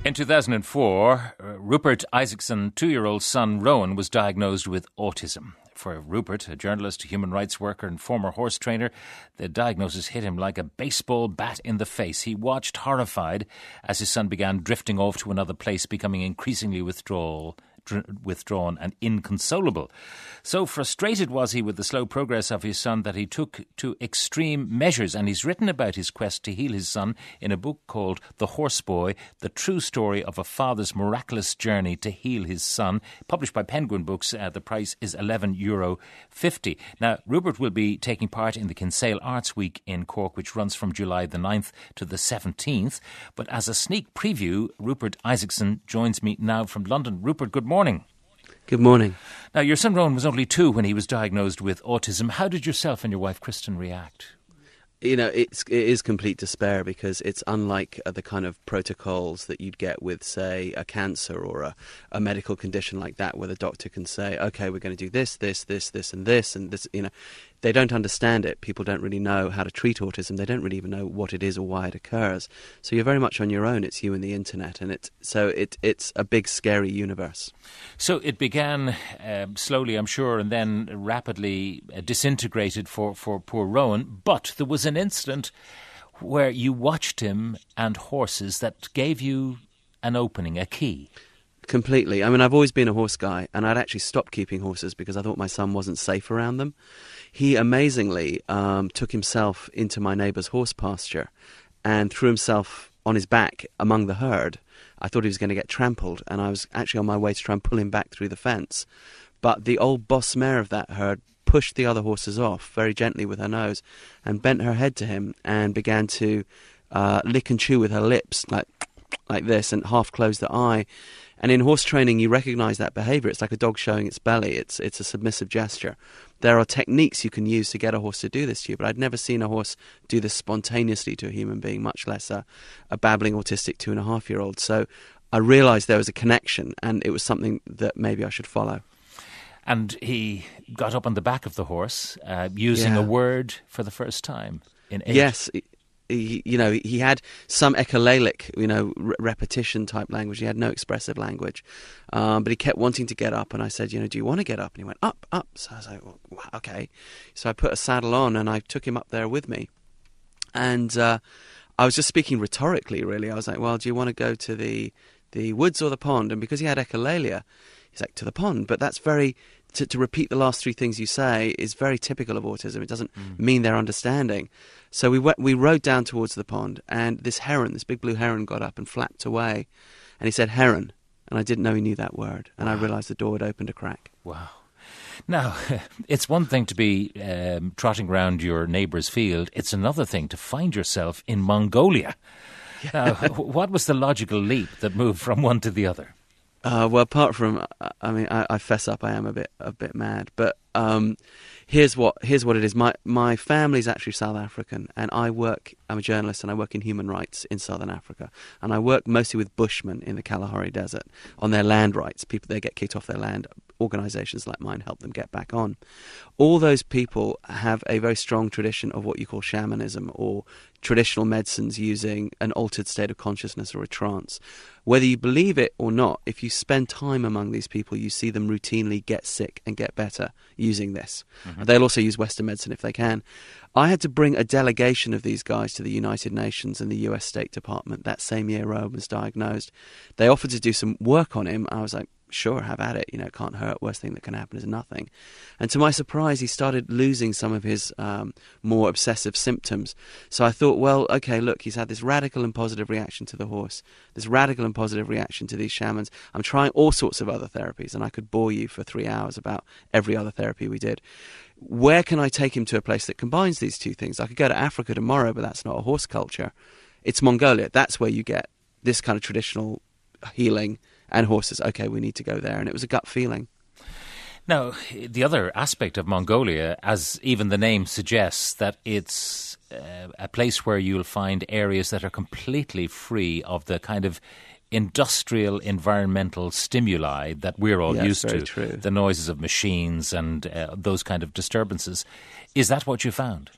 In 2004, Rupert Isaacson, 2-year-old son Rowan, was diagnosed with autism. For Rupert, a journalist, a human rights worker and former horse trainer, the diagnosis hit him like a baseball bat in the face. He watched horrified as his son began drifting off to another place, becoming increasingly withdrawn and inconsolable. So frustrated was he with the slow progress of his son that he took to extreme measures, and he's written about his quest to heal his son in a book called The Horse Boy, The True Story of a Father's Miraculous Journey to Heal His Son, published by Penguin Books. The price is €11.50. Now, Rupert will be taking part in the Kinsale Arts Week in Cork, which runs from July the 9th to the 17th. But as a sneak preview, Rupert Isaacson joins me now from London. Rupert, good morning. Good morning. Now, your son Rowan was only 2 when he was diagnosed with autism. How did yourself and your wife Kristen react? You know, it is complete despair because it's unlike the kind of protocols that you'd get with, say, a cancer or a medical condition like that, where the doctor can say, okay, we're going to do this, this, and this, and this, you know. They don't understand it. People don't really know how to treat autism. They don't really even know what it is or why it occurs. So you're very much on your own. It's you and the internet, and it's a big, scary universe. So it began slowly, I'm sure, and then rapidly disintegrated for poor Rowan. But there was an incident where you watched him and horses that gave you an opening, a key. Completely. I mean, I've always been a horse guy, and I'd actually stopped keeping horses because I thought my son wasn't safe around them. He amazingly took himself into my neighbour's horse pasture and threw himself on his back among the herd. I thought he was going to get trampled, and I was actually on my way to try and pull him back through the fence. But the old boss mare of that herd pushed the other horses off very gently with her nose and bent her head to him and began to lick and chew with her lips like this and half closed the eye. And in horse training, you recognise that behaviour. It's like a dog showing its belly. It's a submissive gesture. There are techniques you can use to get a horse to do this to you, but I'd never seen a horse do this spontaneously to a human being, much less a babbling autistic 2.5-year-old. So I realised there was a connection, and it was something that maybe I should follow. And he got up on the back of the horse, using a word for the first time in age. Yes. He had some echolalic, repetition type language. He had no expressive language, but he kept wanting to get up. And I said, do you want to get up? And he went, up. So I was like, well, okay. So I put a saddle on and I took him up there with me. And I was just speaking rhetorically, really. I was like, well, do you want to go to the woods or the pond? And because he had echolalia, he's like, to the pond. But that's very... To repeat the last 3 things you say is very typical of autism. It doesn't mean they're understanding. So we rode down towards the pond, and this big blue heron, got up and flapped away. And he said, heron. And I didn't know he knew that word. And I realised the door had opened a crack. Wow. Now, it's one thing to be trotting around your neighbour's field. It's another thing to find yourself in Mongolia. Now, what was the logical leap that moved from one to the other? Well, apart from, I fess up, I am a bit mad. But here's what it is. My family's actually South African, and I'm a journalist, and I work in human rights in Southern Africa. And I work mostly with Bushmen in the Kalahari Desert on their land rights. People, they get kicked off their land. Organisations like mine help them get back on. All those people have a very strong tradition of what you call shamanism, or traditional medicines using an altered state of consciousness or a trance. Whether you believe it or not, if you spend time among these people, you see them routinely get sick and get better using this. Mm-hmm. They'll also use Western medicine if they can. I had to bring a delegation of these guys to the United Nations and the US State Department that same year Rowan was diagnosed. They offered to do some work on him. I was like, sure, have at it. It can't hurt. Worst thing that can happen is nothing. And to my surprise, he started losing some of his more obsessive symptoms. So I thought, well, okay, look, he's had this radical and positive reaction to the horse, this radical and positive reaction to these shamans. I'm trying all sorts of other therapies, and I could bore you for 3 hours about every other therapy we did. Where can I take him to a place that combines these 2 things? I could go to Africa tomorrow, but that's not a horse culture. It's Mongolia. That's where you get this kind of traditional healing and horses. Okay, we need to go there. And it was a gut feeling. Now, the other aspect of Mongolia, as even the name suggests, that it's a place where you'll find areas that are completely free of the kind of industrial environmental stimuli that we're all used to. True. The noises of machines and those kind of disturbances. Is that what you found?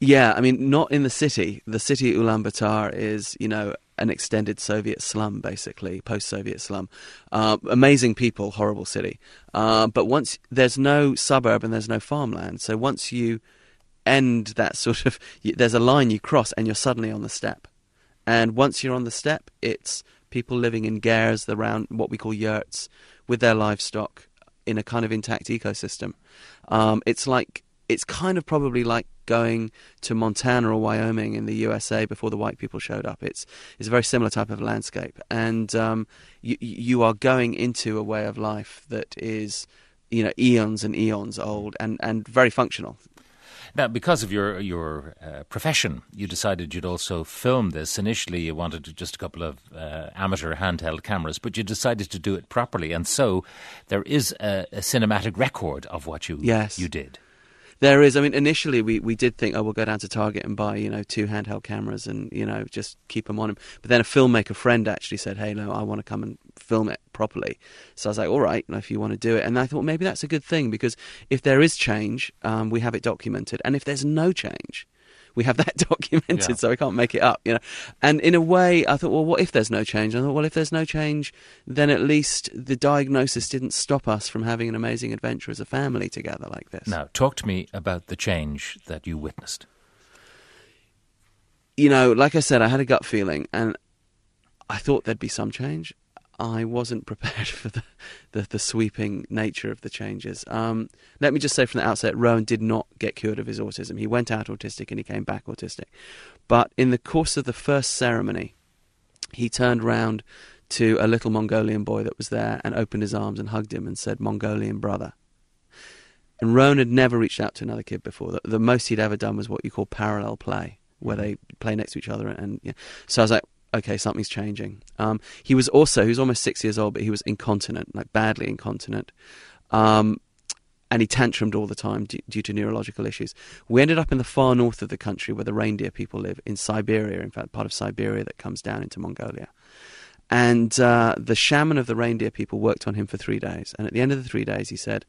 Yeah, I mean, not in the city. The city Ulaanbaatar is, an extended Soviet slum, basically, post-Soviet slum. Amazing people, horrible city. But once there's no suburb and there's no farmland, so once you end that sort of, there's a line you cross and you're suddenly on the steppe. And once you're on the steppe, it's people living in gers, around what we call yurts, with their livestock in a kind of intact ecosystem. It's kind of probably like going to Montana or Wyoming in the USA before the white people showed up. It's a very similar type of landscape, and you are going into a way of life that is, eons and eons old and very functional. Now, because of your profession, you decided you'd also film this. Initially, you wanted just a couple of amateur handheld cameras, but you decided to do it properly. And so there is a cinematic record of what you did. There is. I mean, initially we did think, we'll go down to Target and buy, 2 handheld cameras and, just keep them on him. But then a filmmaker friend actually said, hey, no, I want to come and film it properly. So I was like, all right, if you want to do it. And I thought maybe that's a good thing, because if there is change, we have it documented. And if there's no change, we have that documented, so we can't make it up, And in a way, I thought, well, what if there's no change? I thought, well, if there's no change, then at least the diagnosis didn't stop us from having an amazing adventure as a family together like this. Now, talk to me about the change that you witnessed. Like I said, I had a gut feeling, and I thought there'd be some change. I wasn't prepared for the sweeping nature of the changes. Let me just say from the outset, Rowan did not get cured of his autism. He went out autistic and he came back autistic. But in the course of the first ceremony, he turned round to a little Mongolian boy that was there and opened his arms and hugged him and said, "Mongolian brother." And Rowan had never reached out to another kid before. The most he'd ever done was what you call parallel play, where they play next to each other. So I was like, okay, something's changing. He was almost 6 years old, but he was incontinent, like badly incontinent. And he tantrumed all the time due to neurological issues. We ended up in the far north of the country where the reindeer people live, in Siberia, in fact, part of Siberia that comes down into Mongolia. And the shaman of the reindeer people worked on him for 3 days. And at the end of the 3 days, he said,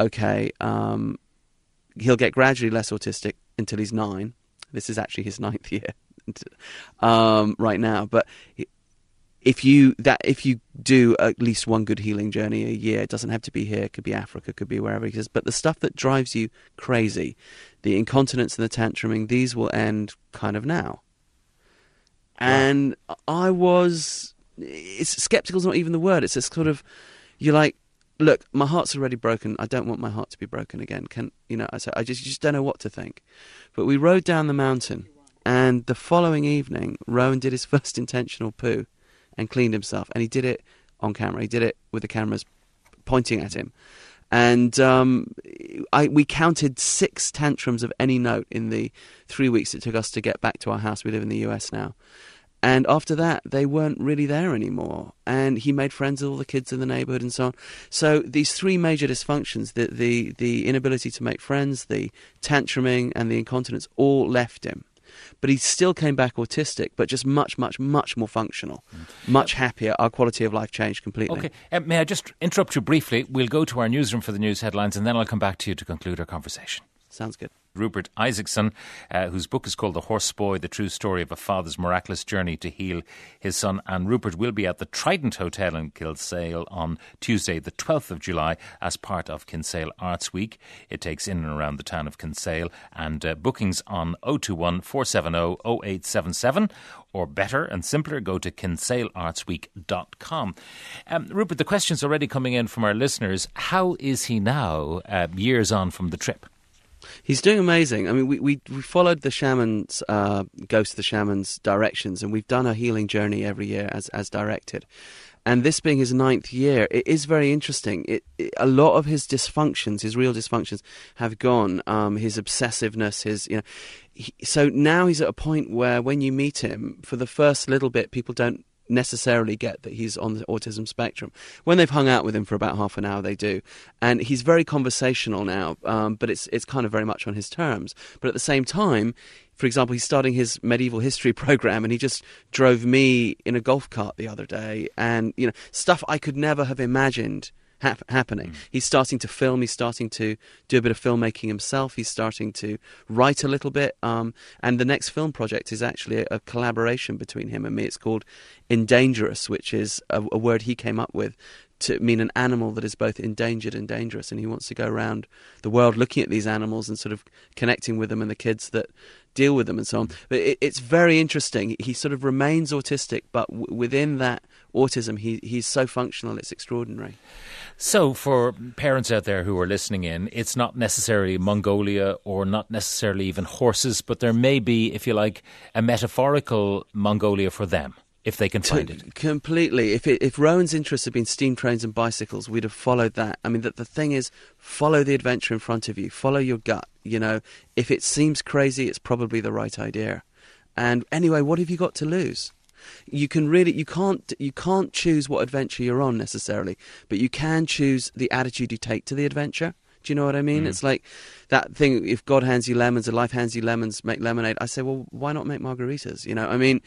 okay, he'll get gradually less autistic until he's 9. This is actually his 9th year. Right now, but if you do at least one good healing journey a year, it doesn't have to be here, it could be Africa, it could be wherever it is, but the stuff that drives you crazy, the incontinence and the tantruming, these will end kind of now. And I was, skeptical's not even the word, it's a sort of, you're like, look, my heart's already broken, I don't want my heart to be broken again, I just don't know what to think. But we rode down the mountain. And the following evening, Rowan did his first intentional poo and cleaned himself. And he did it on camera. He did it with the cameras pointing at him. And we counted 6 tantrums of any note in the 3 weeks it took us to get back to our house. We live in the US now. And after that, they weren't really there anymore. And he made friends with all the kids in the neighborhood and so on. So these 3 major dysfunctions, the inability to make friends, the tantruming, and the incontinence, all left him. But he still came back autistic, but just much, much, much more functional, much happier. Our quality of life changed completely. Okay, may I just interrupt you briefly? We'll go to our newsroom for the news headlines, and then I'll come back to you to conclude our conversation. Sounds good. Rupert Isaacson, whose book is called The Horse Boy, The True Story of a Father's Miraculous Journey to Heal His Son. And Rupert will be at the Trident Hotel in Kinsale on Tuesday, the 12th of July, as part of Kinsale Arts Week. It takes in and around the town of Kinsale. And bookings on 021 470 0877, or better and simpler, go to kinsaleartsweek.com. Rupert, the question's already coming in from our listeners. How is he now, years on from the trip? He's doing amazing. I mean, we followed the shaman's, Ghost of the Shaman's directions, and we've done a healing journey every year as directed. And this being his 9th year, it is very interesting. A lot of his dysfunctions, his real dysfunctions, have gone. His obsessiveness, so now he's at a point where when you meet him, for the first little bit, people don't necessarily get that he's on the autism spectrum. When they've hung out with him for about half an hour, they do. And he's very conversational now, but it's kind of very much on his terms. But at the same time, for example, he's starting his medieval history program, and he just drove me in a golf cart the other day, and stuff I could never have imagined happening. He's starting to film. He's starting to do a bit of filmmaking himself. He's starting to write a little bit. And the next film project is actually a collaboration between him and me. It's called Endangerous, which is a word he came up with to mean an animal that is both endangered and dangerous. And he wants to go around the world looking at these animals and sort of connecting with them and the kids that deal with them and so on. But it's very interesting. He sort of remains autistic, but within that autism, he's so functional, it's extraordinary. So for parents out there who are listening in, it's not necessarily Mongolia or not necessarily even horses, but there may be, if you like, a metaphorical Mongolia for them, if they can find it. Completely. If Rowan's interests had been steam trains and bicycles, we'd have followed that. I mean, the thing is, follow the adventure in front of you. Follow your gut. You know, if it seems crazy, it's probably the right idea. And anyway, what have you got to lose? You can't choose what adventure you're on necessarily, but you can choose the attitude you take to the adventure. Do you know what I mean? It's like that thing, if God hands you lemons and life hands you lemons, make lemonade. I say, well, why not make margaritas? You know, I mean,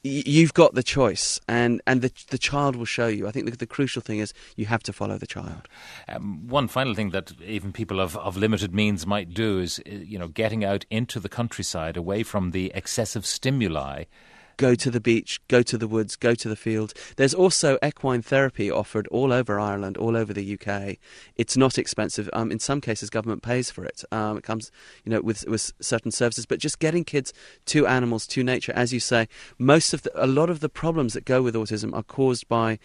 you've got the choice, and the child will show you. I think the crucial thing is you have to follow the child. One final thing that even people of limited means might do is, getting out into the countryside, away from the excessive stimuli. Go to the beach, go to the woods, go to the field. There's also equine therapy offered all over Ireland, all over the UK. It's not expensive. In some cases, government pays for it. It comes, with certain services. But just getting kids to animals, to nature, as you say, a lot of the problems that go with autism are caused by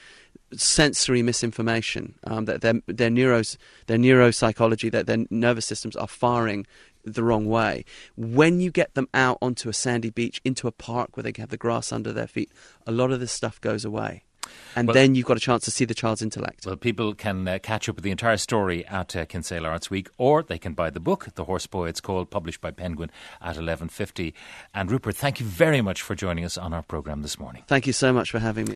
sensory misinformation. That their neuropsychology, that their nervous systems are firing the wrong way. When you get them out onto a sandy beach, into a park where they have the grass under their feet, a lot of this stuff goes away. And then you've got a chance to see the child's intellect. Well, people can catch up with the entire story at Kinsale Arts Week, or they can buy the book, The Horse Boy, it's called, published by Penguin, at 11:50. And Rupert, thank you very much for joining us on our programme this morning. Thank you so much for having me.